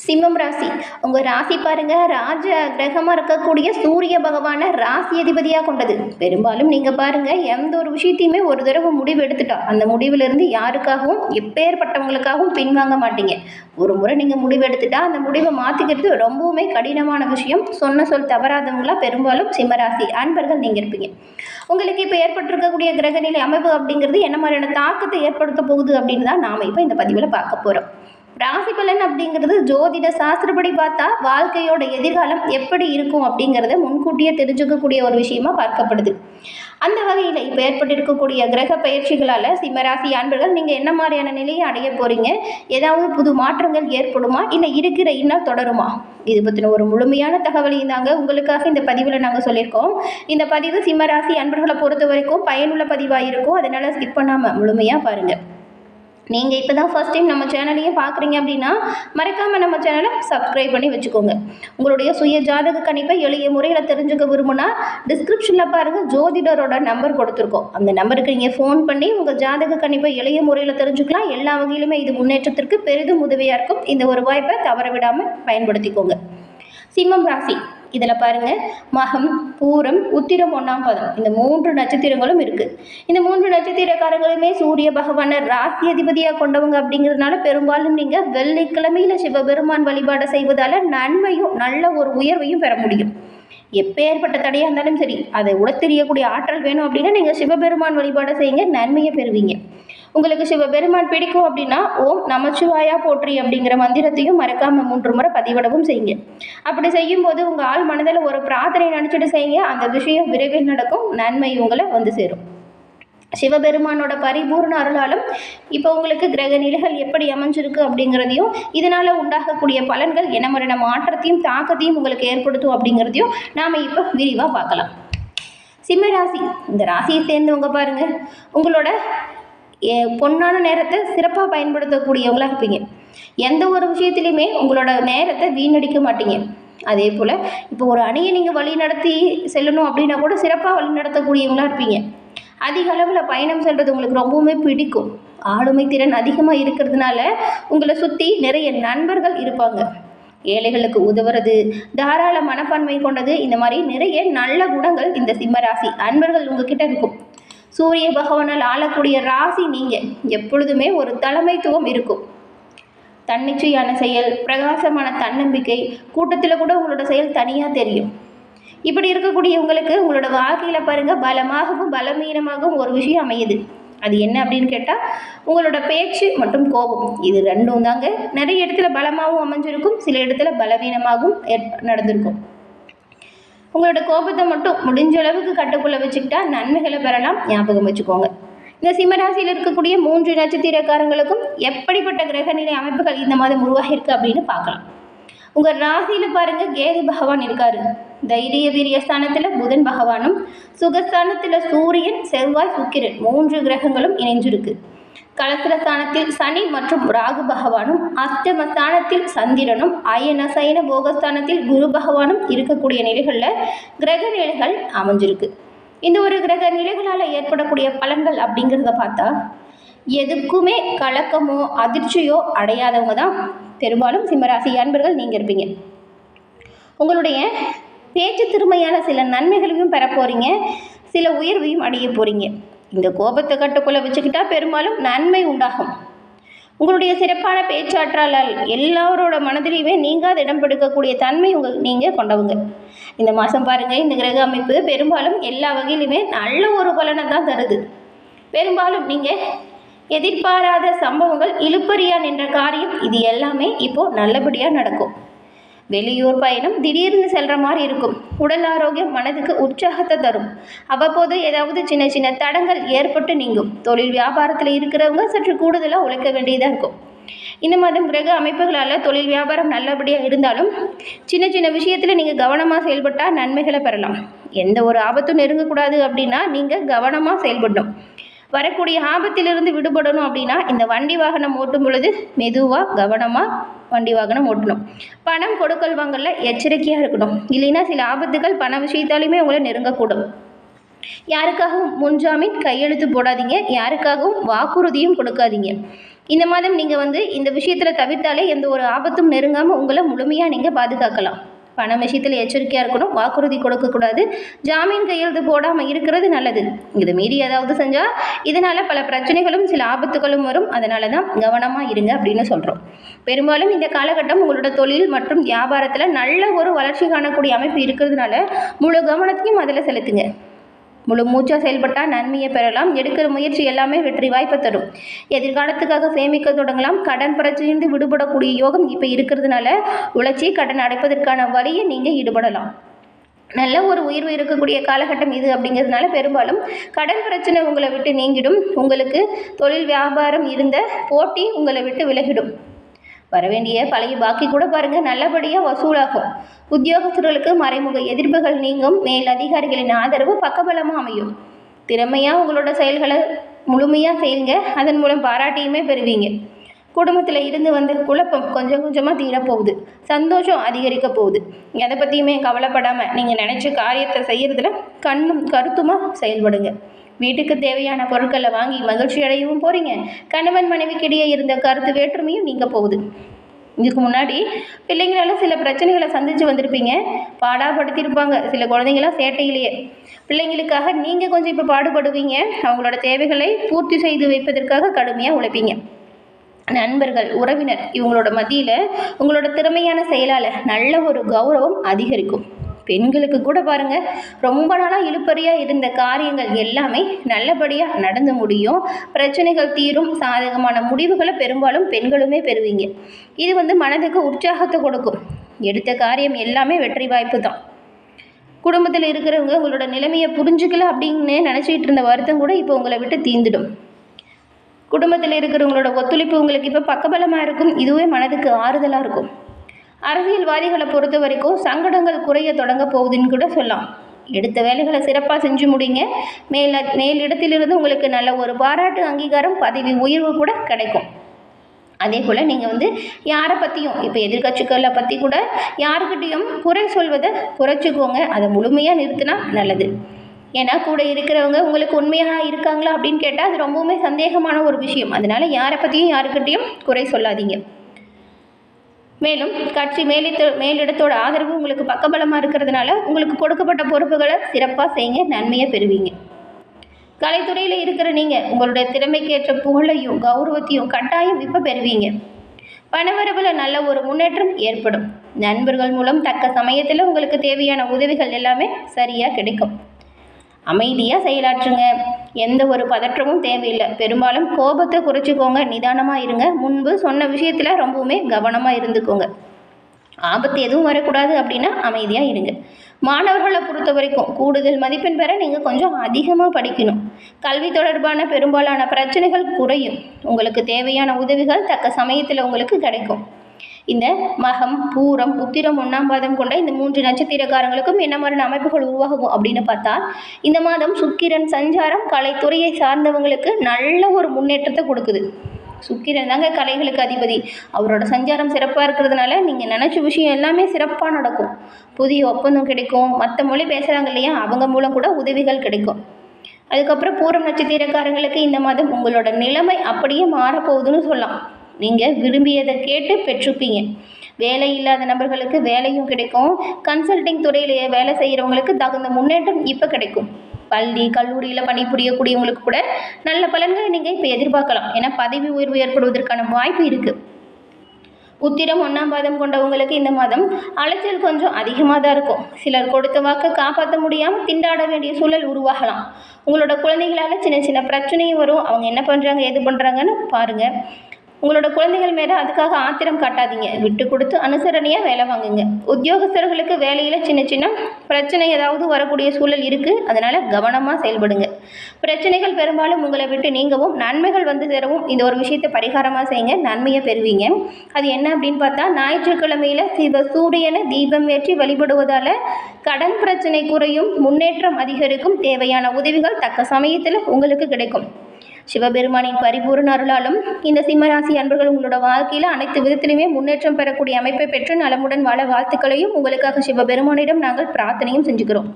சிம்மம் ராசி. உங்கள் ராசி பாருங்க, ராஜ கிரகமாக இருக்கக்கூடிய சூரிய பகவானை ராசி அதிபதியாக கொண்டது. பெரும்பாலும் நீங்கள் பாருங்க, எந்த ஒரு விஷயத்தையுமே ஒரு தடவை முடிவு எடுத்துட்டா அந்த முடிவிலிருந்து யாருக்காகவும் எப்பேற்பட்டவங்களுக்காகவும் பின்வாங்க மாட்டீங்க. ஒரு முறை நீங்கள் முடிவு எடுத்துட்டா அந்த முடிவை மாற்றிக்கிறது ரொம்பவுமே கடினமான விஷயம். சொன்ன சொல் தவறாதவங்களா பெரும்பாலும் சிம்மராசி அன்பர்கள் நீங்கள் இருப்பீங்க. உங்களுக்கு இப்போ ஏற்பட்டிருக்கக்கூடிய கிரகநிலை அமைப்பு அப்படிங்கிறது என்ன மாதிரியான தாக்கத்தை ஏற்படுத்த போகுது அப்படின்னு தான் நாம் இப்போ இந்த பதிவில் பார்க்க போகிறோம். ராசி பலன் அப்படிங்கிறது ஜோதிட சாஸ்திரப்படி பார்த்தா வாழ்க்கையோட எதிர்காலம் எப்படி இருக்கும் அப்படிங்கிறத முன்கூட்டியே தெரிஞ்சுக்கக்கூடிய ஒரு விஷயமா பார்க்கப்படுது. அந்த வகையில் இப்போ ஏற்பட்டிருக்கக்கூடிய கிரக பயிற்சிகளால் சிம்மராசி அன்பர்கள் நீங்கள் என்ன மாதிரியான நிலையை அடைய போகிறீங்க, ஏதாவது புது மாற்றங்கள் ஏற்படுமா, இல்லை இருக்கிற இன்னும் தொடருமா, இது பற்றின ஒரு முழுமையான தகவலையும் தாங்க உங்களுக்காக இந்த பதிவில் நாங்கள் சொல்லியிருக்கோம். இந்த பதிவு சிம்மராசி அன்பர்களை பொறுத்த வரைக்கும் பயனுள்ள பதிவாக இருக்கும். அதனால் ஸ்கிப் பண்ணாமல் முழுமையாக பாருங்கள். நீங்கள் இப்போ தான் ஃபஸ்ட் டைம் நம்ம சேனலையும் பார்க்குறீங்க அப்படின்னா மறக்காமல் நம்ம சேனலை சப்ஸ்கிரைப் பண்ணி வச்சுக்கோங்க. உங்களுடைய சுய ஜாதக கணிப்பை எளிய முறையில் தெரிஞ்சுக்க விரும்புனா டிஸ்கிரிப்ஷனில் பாருங்கள், ஜோதிடரோட நம்பர் கொடுத்துருக்கோம். அந்த நம்பருக்கு நீங்கள் ஃபோன் பண்ணி உங்கள் ஜாதக கணிப்பை எளிய முறையில் தெரிஞ்சுக்கலாம். எல்லா வகையிலுமே இது முன்னேற்றத்திற்கு பெரிதும் உதவியாக இருக்கும். இந்த ஒரு வாய்ப்பை தவற விடாமல் பயன்படுத்திக்கோங்க. சிம்மம் ராசி, இதில் பாருங்கள், மகம், பூரம், உத்திரம், 1ஆம் பாதம், இந்த 3 நட்சத்திரங்களும் இருக்குது. இந்த 3 நட்சத்திரக்காரங்களுமே சூரிய பகவானை ராசி அதிபதியாக கொண்டவங்க அப்படிங்கிறதுனால பெரும்பாலும் நீங்கள் வெள்ளிக்கிழமையில் சிவபெருமான் வழிபாடு செய்வதால் நன்மையும் நல்ல ஒரு உயர்வையும் பெற முடியும். எப்பேற்பட்ட தடையாக இருந்தாலும் சரி, அதை உடத்தெரியக்கூடிய ஆற்றல் வேணும் அப்படின்னா நீங்கள் சிவபெருமான் வழிபாடு செய்யுங்க, நன்மையை பெறுவீங்க. உங்களுக்கு சிவபெருமான் பிடிக்கும் அப்படின்னா ஓம் நமச்சிவாயா போற்றி அப்படிங்கிற மந்திரத்தையும் மறக்காமல் 3 முறை பதிவிடவும் செய்யுங்க. அப்படி செய்யும்போது உங்கள் ஆள் மனதில் ஒரு பிரார்த்தனை நினச்சிட்டு செய்யுங்க, அந்த விஷயம் விரைவில் நடக்கும், நன்மை உங்களை வந்து சேரும். சிவபெருமானோட பரிபூர்ண அருளாலும் இப்போ உங்களுக்கு கிரக நிலைகள் எப்படி அமைஞ்சிருக்கு அப்படிங்கிறதையும் இதனால் உண்டாகக்கூடிய பலன்கள் என்ன மாதிரியான மாற்றத்தையும் தாக்கத்தையும் உங்களுக்கு ஏற்படுத்தும் அப்படிங்கிறதையும் நாம் இப்போ விரிவாக பார்க்கலாம். சிம்ம ராசி, இந்த ராசியை சேர்ந்தவங்க பாருங்கள், உங்களோட பொன்னான நேரத்தை சிறப்பாக பயன்படுத்தக்கூடியவங்களாக இருப்பீங்க. எந்த ஒரு விஷயத்துலையுமே உங்களோட நேரத்தை வீணடிக்க மாட்டீங்க. அதே போல் இப்போ ஒரு அணியை நீங்கள் வழி நடத்தி செல்லணும் அப்படின்னா கூட சிறப்பாக வழி நடத்தக்கூடியவங்களாக இருப்பீங்க. அதிக அளவில் பயணம் செல்வது உங்களுக்கு ரொம்பவுமே பிடிக்கும். ஆளுமை திறன் அதிகமாக இருக்கிறதுனால உங்களை சுற்றி நிறைய நண்பர்கள் இருப்பாங்க. ஏழைகளுக்கு உதவுறது, தாராள மனப்பான்மை கொண்டது, இந்த மாதிரி நிறைய நல்ல குணங்கள் இந்த சிம்மராசி அன்பர்கள் உங்ககிட்ட இருக்கும். சூரிய பகவானால் ஆளக்கூடிய ராசி நீங்கள். எப்பொழுதுமே ஒரு தலைமைத்துவம் இருக்கும். தன்னிச்சையான செயல், பிரகாசமான தன்னம்பிக்கை, கூட்டத்தில் கூட உங்களோட செயல் தனியாக தெரியும். இப்படி இருக்கக்கூடிய உங்களுக்கு உங்களோட வாழ்க்கையில் பாருங்கள், பலமாகவும் பலவீனமாகவும் ஒரு விஷயம் அமையுது. அது என்ன அப்படின்னு கேட்டால் உங்களோட பேச்சு மற்றும் கோபம், இது ரெண்டும் தாங்க. நிறைய இடத்துல பலமாகவும் அமைஞ்சிருக்கும், சில இடத்துல பலவீனமாகவும் நடந்திருக்கும். உங்களோட கோபத்தை மட்டும் முடிஞ்ச அளவுக்கு கட்டுக்குள்ளே வச்சுக்கிட்டா நன்மைகளை பெறலாம், ஞாபகம் வச்சுக்கோங்க. இந்த சிம்மராசியில் இருக்கக்கூடிய 3 நட்சத்திரக்காரங்களுக்கும் எப்படிப்பட்ட கிரகநிலை அமைப்புகள் இந்த மாதம் உருவாகிருக்கு அப்படின்னு பார்க்கலாம். உங்கள் ராசியில் பாருங்கள், கேது பகவான் இருக்காரு. தைரிய வீரிய ஸ்தானத்தில் புதன் பகவானும், சுகஸ்தானத்தில் சூரியன், செவ்வாய், சுக்கிரன் 3 கிரகங்களும் இணைஞ்சிருக்கு. கலத்திரஸ்தானத்தில் சனி மற்றும் ராகு பகவானும், அஷ்டமஸ்தானத்தில் சந்திரனும், அயன சயன போகஸ்தானத்தில் குரு பகவானும் இருக்கக்கூடிய நிலைகளில் கிரக நிலைகள் அமைஞ்சிருக்கு. இந்த ஒரு கிரக நிலைகளால் ஏற்படக்கூடிய பலன்கள் அப்படிங்கிறத பார்த்தா எதுக்குமே கலக்கமோ அதிர்ச்சியோ அடையாதவங்க தான் பெரும்பாலும் சிம்மராசி அன்பர்கள் நீங்கள் இருப்பீங்க. உங்களுடைய பேச்சு திறமையான சில நன்மைகளையும் பெற போகிறீங்க, சில உயர்வையும் அடைய போகிறீங்க. இந்த கோபத்தை கட்டுக்குள்ளே வச்சுக்கிட்டா பெரும்பாலும் நன்மை உண்டாகும். உங்களுடைய சிறப்பான பேச்சாற்றலால் எல்லாரோட மனதிலையுமே நீங்காத இடம் பிடிக்கக்கூடிய தன்மை நீங்கள் கொண்டவங்க. இந்த மாதம் பாருங்கள், இந்த கிரக அமைப்பு பெரும்பாலும் எல்லா வகையிலுமே நல்ல ஒரு பலனை தான் தருது. பெரும்பாலும் நீங்கள் எதிர்பாராத சம்பவங்கள், இழுப்பறியா நின்ற காரியம், இது எல்லாமே இப்போது நல்லபடியாக நடக்கும். வெளியூர் பயணம் திடீர்னு செல்கிற மாதிரி இருக்கும். உடல் ஆரோக்கியம் மனதுக்கு உற்சாகத்தை தரும். அவ்வப்போது ஏதாவது சின்ன சின்ன தடங்கள் ஏற்பட்டு நீங்கும். தொழில் வியாபாரத்தில் இருக்கிறவங்க சற்று கூடுதலாக உழைக்க வேண்டியதாக இருக்கும். இந்த மாதம் கிரக அமைப்புகளால் தொழில் வியாபாரம் நல்லபடியாக இருந்தாலும் சின்ன சின்ன விஷயத்தில் நீங்கள் கவனமாக செயல்பட்டால் நன்மைகளை பெறலாம். எந்த ஒரு ஆபத்தும் நெருங்கக்கூடாது அப்படின்னா நீங்கள் கவனமாக செயல்படணும். வரக்கூடிய ஆபத்திலிருந்து விடுபடணும் அப்படின்னா இந்த வண்டி வாகனம் ஓட்டும் பொழுது மெதுவாக கவனமாக வண்டி வாகனம் ஓட்டணும். பணம் கொடுக்கல் வாங்கல எச்சரிக்கையாக இருக்கணும். இல்லைன்னா சில ஆபத்துகள் பண விஷயத்தாலுமே உங்களை நெருங்கக்கூடும். யாருக்காகவும் முன்ஜாமீன் கையெழுத்து போடாதீங்க, யாருக்காகவும் வாக்குறுதியும் கொடுக்காதீங்க. இந்த மாதம் நீங்கள் இந்த விஷயத்தில் தவிர்த்தாலே எந்த ஒரு ஆபத்தும் நெருங்காமல் உங்களை முழுமையாக நீங்கள் பாதுகாக்கலாம். பண விஷயத்தில் எச்சரிக்கையாக இருக்கணும். வாக்குறுதி கொடுக்கக்கூடாது. ஜாமீன் கையெழுத்து போடாமல் இருக்கிறது நல்லது. இது மீறி ஏதாவது செஞ்சால் இதனால் பல பிரச்சனைகளும் சில ஆபத்துகளும் வரும். அதனால தான் கவனமாக இருங்க அப்படின்னு சொல்கிறோம். பெரும்பாலும் இந்த காலகட்டம் உங்களோட தொழில் மற்றும் வியாபாரத்தில் நல்ல ஒரு வளர்ச்சி காணக்கூடிய அமைப்பு இருக்கிறதுனால முழு கவனத்தையும் அதில் செலுத்துங்க. முழு மூச்சாக செயல்பட்டால் நன்மையை பெறலாம். எடுக்கிற முயற்சி எல்லாமே வெற்றி வாய்ப்பை தரும். எதிர்காலத்துக்காக சேமிக்க தொடங்கலாம். கடன் பிரச்சனையிலிருந்து விடுபடக்கூடிய யோகம் இப்போ இருக்கிறதுனால உழைச்சி கடன் அடைப்பதற்கான வழியை நீங்கள் ஈடுபடலாம். நல்ல ஒரு உயர்வு இருக்கக்கூடிய காலகட்டம் இது அப்படிங்கிறதுனால பெரும்பாலும் கடன் பிரச்சனை உங்களை விட்டு நீங்கிடும். உங்களுக்கு தொழில் வியாபாரம் இருந்த போட்டி உங்களை விட்டு விலகிடும். வரவேண்டிய பழைய பாக்கி கூட பாருங்கள் நல்லபடியாக வசூலாகும். உத்தியோகஸ்தர்களுக்கு மறைமுக எதிர்ப்புகள் நீங்கும். மேல் அதிகாரிகளின் ஆதரவு பக்கபலமாக அமையும். திறமையாக உங்களோட செயல்களை முழுமையாக செய்யுங்க. அதன் மூலம் பாராட்டியுமே பெறுவீங்க. குடும்பத்தில் இருந்து வந்த குழப்பம் கொஞ்சம் கொஞ்சமாக தீரப்போகுது. சந்தோஷம் அதிகரிக்க போகுது. எதை பற்றியுமே கவலைப்படாமல் நீங்கள் நினச்ச காரியத்தை செய்கிறதுல கண்ணும் கருத்துமாக செயல்படுங்க. வீட்டுக்கு தேவையான பொருட்களை வாங்கி மகிழ்ச்சி அடையவும் போகிறீங்க. கணவன் மனைவிக்கிடையே இருந்த கருத்து வேற்றுமையும் நீங்க போகுது. இதுக்கு முன்னாடி பிள்ளைங்களால சில பிரச்சனைகளை சந்தித்து வந்திருப்பீங்க. பாடாப்படுத்தியிருப்பாங்க சில குழந்தைங்களாம் சேட்டையிலேயே. பிள்ளைங்களுக்காக நீங்கள் கொஞ்சம் இப்போ பாடுபடுவீங்க. அவங்களோட தேவைகளை பூர்த்தி செய்து வைப்பதற்காக கடுமையாக உழைப்பீங்க. நண்பர்கள், உறவினர் இவங்களோட மத்தியில் உங்களோட திறமையான செயலால் நல்ல ஒரு கௌரவம் அதிகரிக்கும். பெண்களுக்கு கூட பாருங்கள், ரொம்ப நாளாக இழுபறியாக இருந்த காரியங்கள் எல்லாமே நல்லபடியாக நடந்து முடியும். பிரச்சனைகள் தீரும். சாதகமான முடிவுகளை பெரும்பாலும் பெண்களுமே பெறுவீங்க. இது மனதுக்கு உற்சாகத்தை கொடுக்கும். எடுத்த காரியம் எல்லாமே வெற்றி வாய்ப்பு தான். குடும்பத்தில் இருக்கிறவங்க உங்களோட நிலைமையை புரிஞ்சுக்கல அப்படின்னு நினச்சிக்கிட்டு இருந்த வருத்தம் கூட இப்போ உங்களை விட்டு தீர்ந்துடும். குடும்பத்தில் இருக்கிறவங்களோட ஒத்துழைப்பு உங்களுக்கு இப்போ பக்கபலமாக இருக்கும். இதுவே மனதுக்கு ஆறுதலாக இருக்கும். அரசியல்வாதிகளை பொறுத்த வரைக்கும் சங்கடங்கள் குறைய தொடங்க போகுதுன்னு கூட சொல்லலாம். எடுத்த வேலைகளை சிறப்பாக செஞ்சு முடிங்க. மேலிடத்திலிருந்து உங்களுக்கு நல்ல ஒரு பாராட்டு, அங்கீகாரம், பதவி உயர்வு கூட கிடைக்கும். அதே போல் நீங்கள் யாரை பற்றியும் இப்போ எதிர்கட்சிகளை பற்றி கூட யாருக்கிட்டையும் குறை சொல்வதை குறைச்சிக்கோங்க. அதை முழுமையாக நிறுத்தினா நல்லது. ஏன்னா கூட இருக்கிறவங்க உங்களுக்கு உண்மையாக இருக்காங்களா அப்படின்னு கேட்டால் அது ரொம்பவுமே சந்தேகமான ஒரு விஷயம். அதனால் யாரை பற்றியும் யாருக்கிட்டையும் குறை சொல்லாதீங்க. மேலும் கட்சி மேலிடத்தோட ஆதரவு உங்களுக்கு பக்கபலமாக இருக்கிறதுனால உங்களுக்கு கொடுக்கப்பட்ட பொறுப்புகளை சிறப்பாக செய்யுங்க. நன்மையை பெறுவீங்க. கலைத்துறையில் இருக்கிற நீங்கள் உங்களுடைய திறமைக்கேற்ற புகழையும் கௌரவத்தையும் கட்டாயம் இப்போ பெறுவீங்க. பணவரவில் நல்ல ஒரு முன்னேற்றம் ஏற்படும். நண்பர்கள் மூலம் தக்க சமயத்தில் உங்களுக்கு தேவையான உதவிகள் எல்லாமே சரியாக கிடைக்கும். அமைதியாக செயலாற்றுங்க. எந்த ஒரு பதற்றமும் தேவையில்லை. பெரும்பாலும் கோபத்தை குறைச்சிக்கோங்க. நிதானமாக இருங்க. முன்பு சொன்ன விஷயத்தில் ரொம்பவுமே கவனமாக இருந்துக்கோங்க. ஆபத்து எதுவும் வரக்கூடாது அப்படின்னா அமைதியாக இருங்க. மாணவர்களை பொறுத்த வரைக்கும் கூடுதல் மதிப்பெண் பெற நீங்கள் கொஞ்சம் அதிகமாக படிக்கணும். கல்வி தொடர்பான பெரும்பாலான பிரச்சனைகள் குறையும். உங்களுக்கு தேவையான உதவிகள் தக்க சமயத்தில் உங்களுக்கு கிடைக்கும். இந்த மகம், பூரம், உத்திரம், 1ஆம் பாதம் கொண்ட இந்த 3 நட்சத்திரக்காரங்களுக்கும் என்ன மாதிரியான அமைப்புகள் உருவாகும் அப்படின்னு பார்த்தா, இந்த மாதம் சுக்கிரன் சஞ்சாரம் கலைத்துறையை சார்ந்தவங்களுக்கு நல்ல ஒரு முன்னேற்றத்தை கொடுக்குது. சுக்கிரன் தாங்க கலைகளுக்கு அதிபதி. அவரோட சஞ்சாரம் சிறப்பாக இருக்கிறதுனால நீங்கள் நினச்ச விஷயம் எல்லாமே சிறப்பாக நடக்கும். புதிய ஒப்பந்தம் கிடைக்கும். மற்ற மொழி பேசுகிறாங்க இல்லையா, அவங்க மூலம் கூட உதவிகள் கிடைக்கும். அதுக்கப்புறம் பூரம் நட்சத்திரக்காரங்களுக்கு இந்த மாதம் உங்களோட நிலைமை அப்படியே மாறப்போகுதுன்னு சொல்லலாம். நீங்கள் விரும்பியதை கேட்டு பெற்றுப்பீங்க. வேலை இல்லாத நபர்களுக்கு வேலையும் கிடைக்கும். கன்சல்டிங் துறையிலேயே வேலை செய்கிறவங்களுக்கு தகுந்த முன்னேற்றம் இப்போ கிடைக்கும். பள்ளி கல்லூரியில் பணிபுரியக்கூடியவங்களுக்கு கூட நல்ல பலன்களை நீங்கள் இப்போ எதிர்பார்க்கலாம். ஏன்னா பதவி உயர்வு ஏற்படுவதற்கான வாய்ப்பு இருக்குது. உத்திரம் 1ஆம் பாதம் கொண்டவங்களுக்கு இந்த மாதம் அலைச்சல் கொஞ்சம் அதிகமாக தான் இருக்கும். சிலர் கொடுத்த வாக்கை காப்பாற்ற முடியாமல் திண்டாட வேண்டிய சூழல் உருவாகலாம். உங்களோட குழந்தைகளால் சின்ன சின்ன பிரச்சனையும் வரும். அவங்க என்ன பண்ணுறாங்க ஏது பண்ணுறாங்கன்னு பாருங்கள். உங்களோட குழந்தைகள் மேலே அதுக்காக ஆத்திரம் காட்டாதீங்க. விட்டு கொடுத்து அனுசரணையாக வேலை வாங்குங்க. உத்தியோகஸ்தர்களுக்கு வேலையில் சின்ன சின்ன பிரச்சனை ஏதாவது வரக்கூடிய சூழல் இருக்குது. அதனால் கவனமாக செயல்படுங்க. பிரச்சனைகள் பெரும்பாலும் உங்களை விட்டு நீங்கவும் நன்மைகள் வந்து சேரவும் இந்த ஒரு விஷயத்தை பரிகாரமாக செய்யுங்க. நன்மையை பெறுவீங்க. அது என்ன அப்படின்னு பார்த்தா, ஞாயிற்றுக்கிழமையில் சூரியனை தீபம் ஏற்றி வழிபடுவதால் கடன் பிரச்சனை குறையும். முன்னேற்றம் அதிகரிக்கும். தேவையான உதவிகள் தக்க சமயத்தில் உங்களுக்கு கிடைக்கும். சிவபெருமானின் பரிபூர்ண அருளாலும் இந்த சிம்மராசி அன்பர்கள் உங்களோட வாழ்க்கையில் அனைத்து விதத்திலுமே முன்னேற்றம் பெறக்கூடிய அமைப்பை பெற்று நலமுடன் வாழ வாழ்த்துக்களையும் உங்களுக்காக சிவபெருமானிடம் நாங்கள் பிரார்த்தனையும் செஞ்சுக்கிறோம்.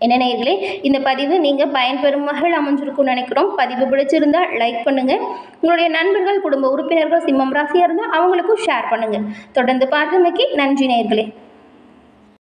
என்ன நேயர்களே, இந்த பதிவு நீங்கள் பயன்பெறும் வகையில் அமைஞ்சிருக்கும்னு நினைக்கிறோம். பதிவு பிடிச்சிருந்தால் லைக் பண்ணுங்கள். உங்களுடைய நண்பர்கள், குடும்ப உறுப்பினர்கள் சிம்மம் ராசியாக இருந்தால் அவங்களுக்கும் ஷேர் பண்ணுங்கள். தொடர்ந்து பார்த்தமைக்கு நன்றி நேயர்களே.